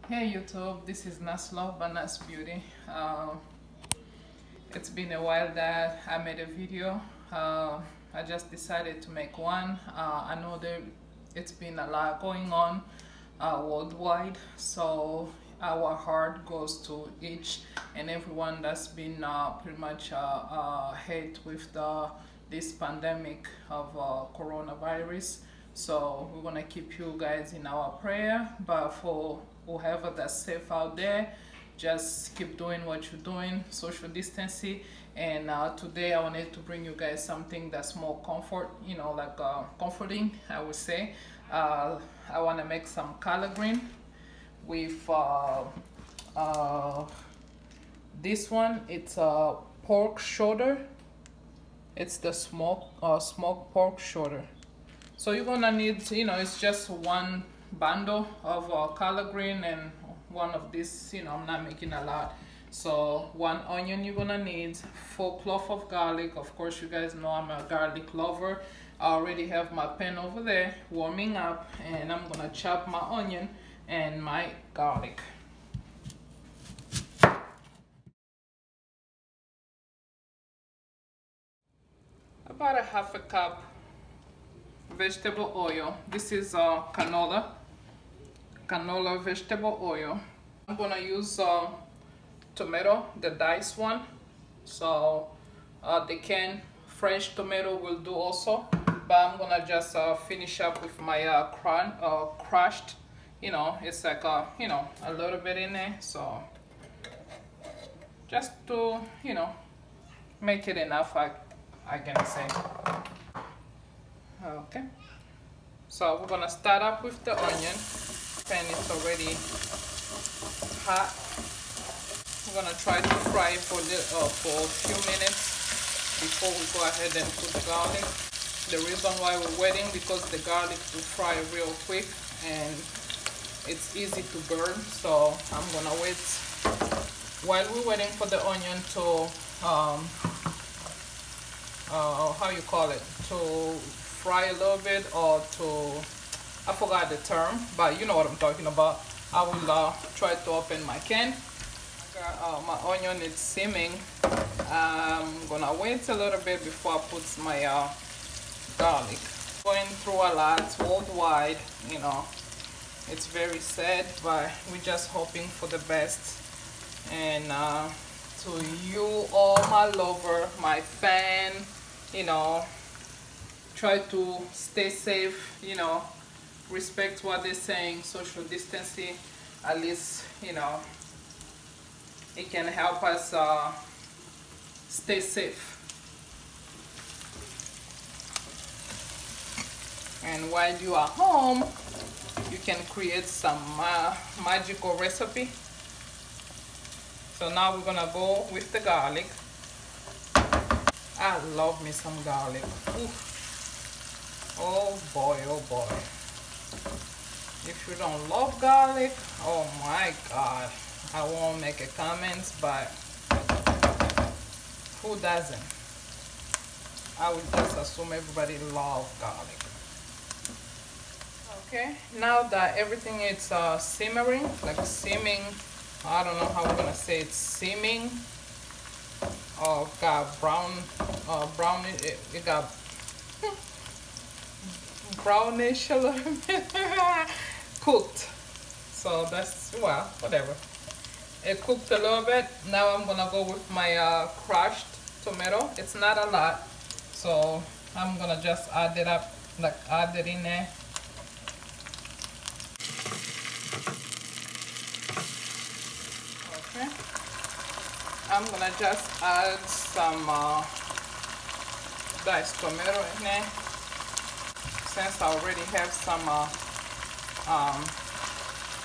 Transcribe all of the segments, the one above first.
Hey YouTube, this is Naslov by Nas Beauty. It's been a while that I made a video. I just decided to make one. I know it's been a lot going on worldwide, so our heart goes to each and everyone that's been pretty much hit with this pandemic of coronavirus. So we're gonna keep you guys in our prayer, but for whoever that's safe out there, just keep doing what you're doing, social distancing. And today I wanted to bring you guys something that's more comfort, like comforting, I would say. I want to make some collard green with this one. It's a pork shoulder. It's the smoked pork shoulder. So you're gonna need, it's just one bundle of collard green and one of this, I'm not making a lot. So one onion you're gonna need, 4 cloves of garlic. Of course, you guys know I'm a garlic lover. I already have my pan over there warming up, and I'm gonna chop my onion and my garlic. About a half a cup vegetable oil. This is canola vegetable oil. I'm gonna use tomato, the diced one. So the canned fresh tomato will do also, but I'm gonna just finish up with my crushed. It's like a little bit in there, so just to make it enough, I can say. Okay, so we're gonna start up with the onion. Pan is already hot. We're gonna try to fry it for a few minutes before we go ahead and put the garlic. The reason why we're waiting, because the garlic will fry real quick and it's easy to burn. So I'm gonna wait while we're waiting for the onion to to fry a little bit, or I forgot the term, but you know what I'm talking about. I will try to open my can. My onion is simming. I'm gonna wait a little bit before I put my garlic. Going through a lot worldwide, it's very sad, but we're just hoping for the best. And to you all, my lover, my fan, try to stay safe, respect what they're saying, social distancing. At least, it can help us stay safe. And while you are home, you can create some magical recipe. So now we're gonna go with the garlic. I love me some garlic. Oof. Oh boy, oh boy. If you don't love garlic, oh my God, I won't make a comment, but who doesn't? I would just assume everybody loves garlic. Okay, now that everything is simmering, like simming, I don't know how we're gonna say it, simming. Oh, got it got brownish a little bit. Cooked. So that's, well, whatever. It cooked a little bit. Now I'm gonna go with my crushed tomato. It's not a lot, so I'm gonna just add it up, like add it in there. Okay. I'm gonna just add some diced tomato in there. Since I already have some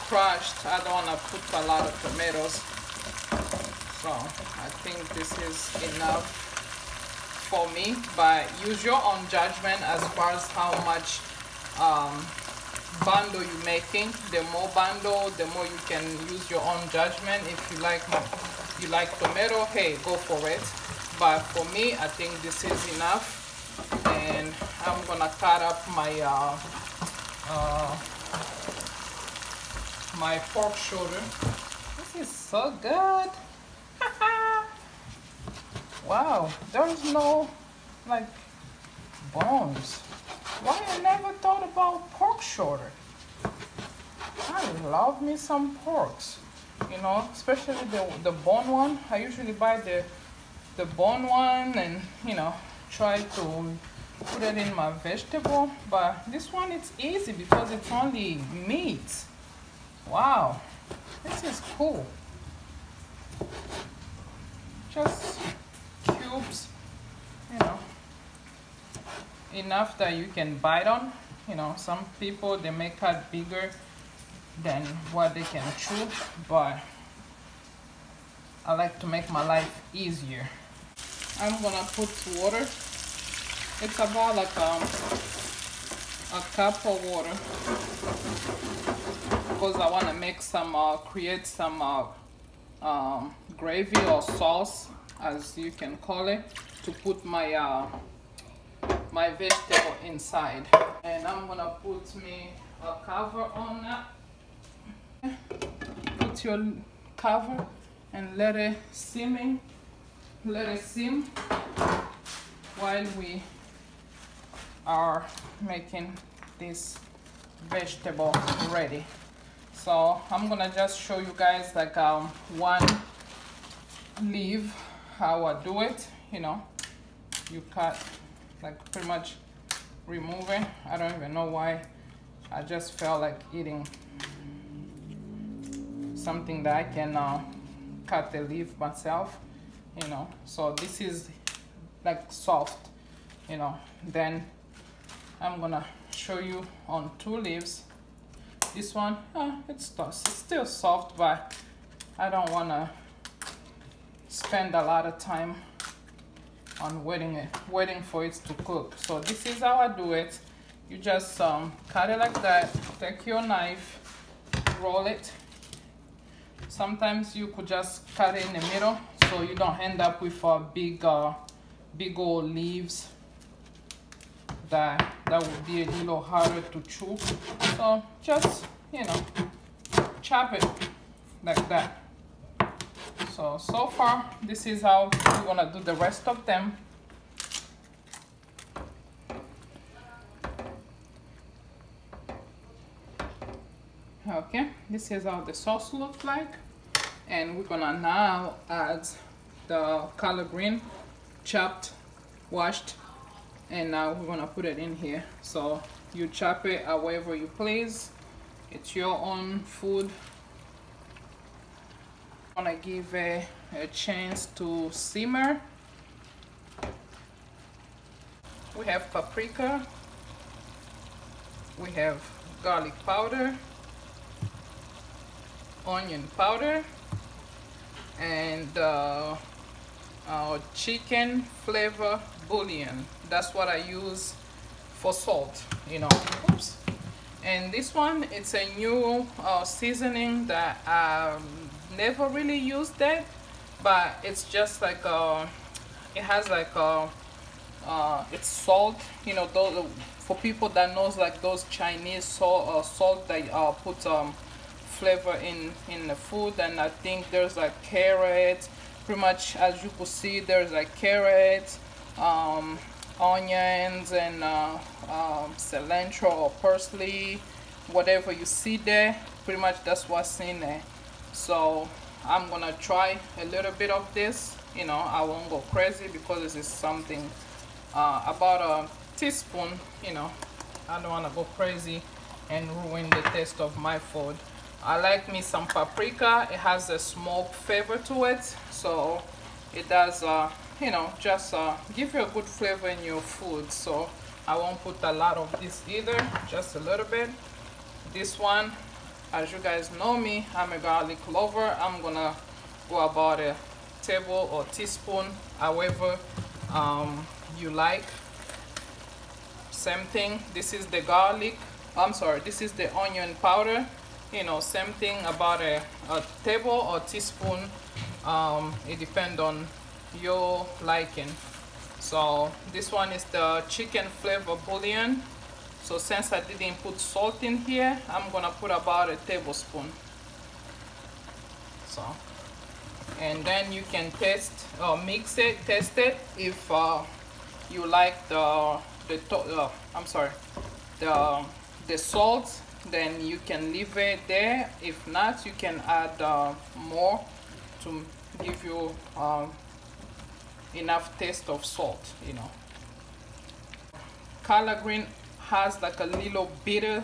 crushed, I don't want to put a lot of tomatoes. So I think this is enough for me, but use your own judgment as far as how much bundle you're making. The more bundle, the more you can use your own judgment. If you like tomato, hey, go for it. But for me, I think this is enough. And I'm gonna cut up my my pork shoulder. This is so good. Wow, there's no like bones. Why I never thought about pork shoulder? I love me some porks, you know, especially the bone one. I usually buy the bone one and, you know, try to put it in my vegetable, but this one it's easy because it's only meat. Wow, this is cool. Just cubes, you know, enough that you can bite on. You know, some people they may cut bigger than what they can chew, but I like to make my life easier. I'm gonna put water. It's about like a cup of water because I want to make some create some gravy or sauce, as you can call it, to put my my vegetable inside. And I'm gonna put me a cover on that. Put your cover and let it sim while we are making this vegetable ready. So I'm gonna just show you guys like one leaf, how I do it. You know, you cut, like pretty much remove it. I don't even know why. I just felt like eating something that I can cut the leaf myself, you know. So this is like soft, you know. Then I'm gonna show you on 2 leaves. This one, it's still soft, but I don't wanna spend a lot of time on waiting for it to cook. So this is how I do it. You just cut it like that. Take your knife, roll it. Sometimes you could just cut it in the middle so you don't end up with big old leaves that would be a little harder to chew. So just, you know, chop it like that. So far this is how we're gonna do the rest of them. Okay, this is how the sauce looks like, and we're gonna now add the collard green, chopped, washed, and now we're gonna put it in here. So you chop it however you please. It's your own food. I'm gonna give a chance to simmer. We have paprika, we have garlic powder, onion powder, and chicken flavor bouillon. That's what I use for salt, you know. Oops. And this one, it's a new seasoning that I never really used that, but it's just like it has like it's salt, you know, those for people that knows like those Chinese salt that put flavor in the food. And I think there's like carrot, pretty much as you could see there's like carrots, onions, and cilantro or parsley, whatever you see there, pretty much that's what's in there. So I'm gonna try a little bit of this, you know. I won't go crazy because this is something about a teaspoon, you know. I don't want to go crazy and ruin the taste of my food. I like me some paprika. It has a smoke flavor to it, so it does you know, just give you a good flavor in your food. So I won't put a lot of this either, just a little bit. This one, as you guys know me, I'm a garlic lover. I'm gonna go about a table or teaspoon, however you like. Same thing, this is the garlic, I'm sorry, this is the onion powder, you know, same thing, about a table or teaspoon. It depends on your liking. So this one is the chicken flavor bouillon. So since I didn't put salt in here, I'm gonna put about a tablespoon. So, and then you can test or test it if you like I'm sorry, the salt, then you can leave it there. If not, you can add more to give you enough taste of salt, you know. Collard green has like a little bitter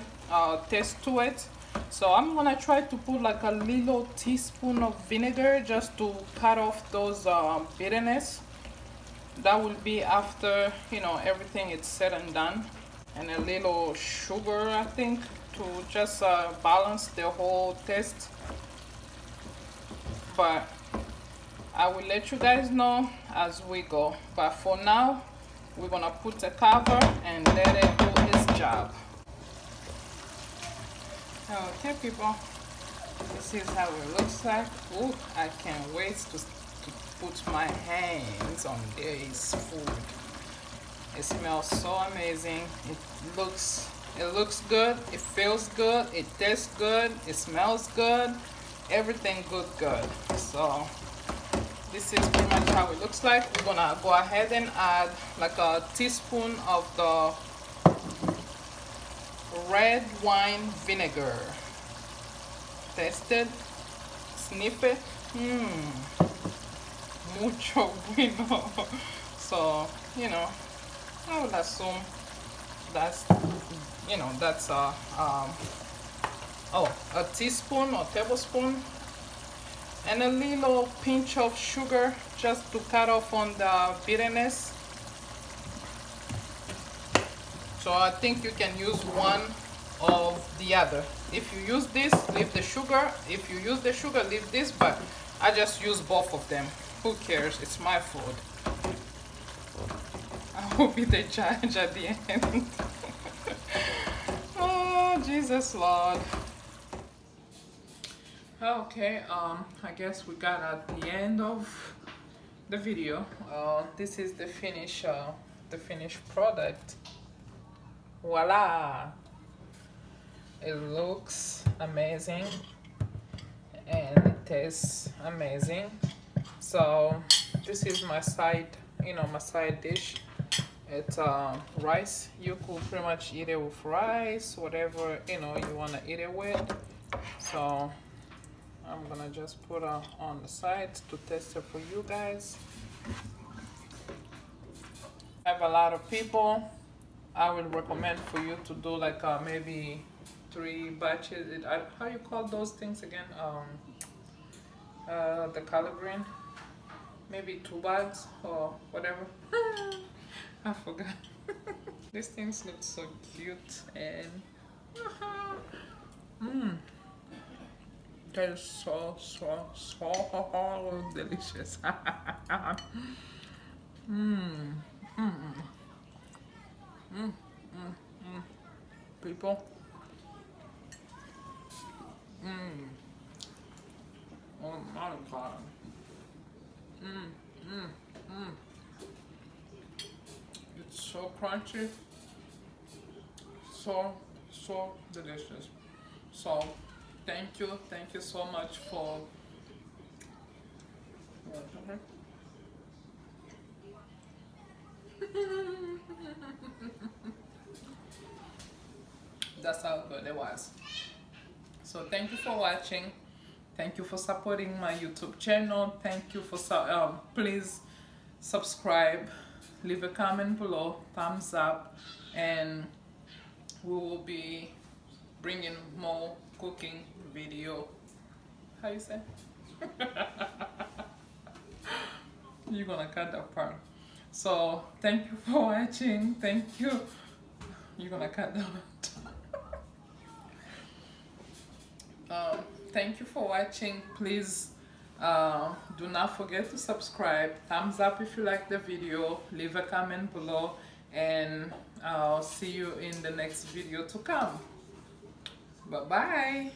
taste to it, so I'm gonna try to put like a little teaspoon of vinegar just to cut off those bitterness. That will be after, you know, everything is said and done. And a little sugar, I think, to just balance the whole taste. But I will let you guys know as we go. But for now, we're gonna put a cover and let it do its job. Okay, people, this is how it looks like. Ooh, I can't wait to put my hands on this food. It smells so amazing. It looks good. It feels good. It tastes good. It smells good. Everything good. So this is pretty much how it looks like. We're gonna go ahead and add like a teaspoon of the red wine vinegar. Taste it, sniff it. Mucho bueno. So, you know, I would assume that's, you know, that's a teaspoon or tablespoon, and a little pinch of sugar just to cut off on the bitterness. So I think you can use one of the other. If you use this, leave the sugar. If you use the sugar, leave this, but I just use both of them. Who cares? It's my food. I will be the judge at the end. Oh, Jesus Lord. Okay, I guess we got at the end of the video. This is the finished product. Voila! It looks amazing and it tastes amazing. So this is my side, you know, my side dish. It's rice. You could pretty much eat it with rice, whatever, you know, you want to eat it with. So I'm gonna just put it on the sides to test it for you guys. I have a lot of people. I would recommend for you to do like maybe 3 batches. How you call those things again? The collard green. Maybe 2 bags or whatever. I forgot. These things look so cute and that is so delicious. People. Oh my God. It's so crunchy, so delicious. So thank you so much for that's how good it was. So thank you for watching. Thank you for supporting my YouTube channel. Thank you for please subscribe, leave a comment below, thumbs up, and we will be bringing more cooking video. How you say? You're gonna cut that part. So thank you for watching. Thank you. You're gonna cut that out. Thank you for watching. Please do not forget to subscribe, thumbs up if you like the video, leave a comment below, and I'll see you in the next video to come. Bye bye.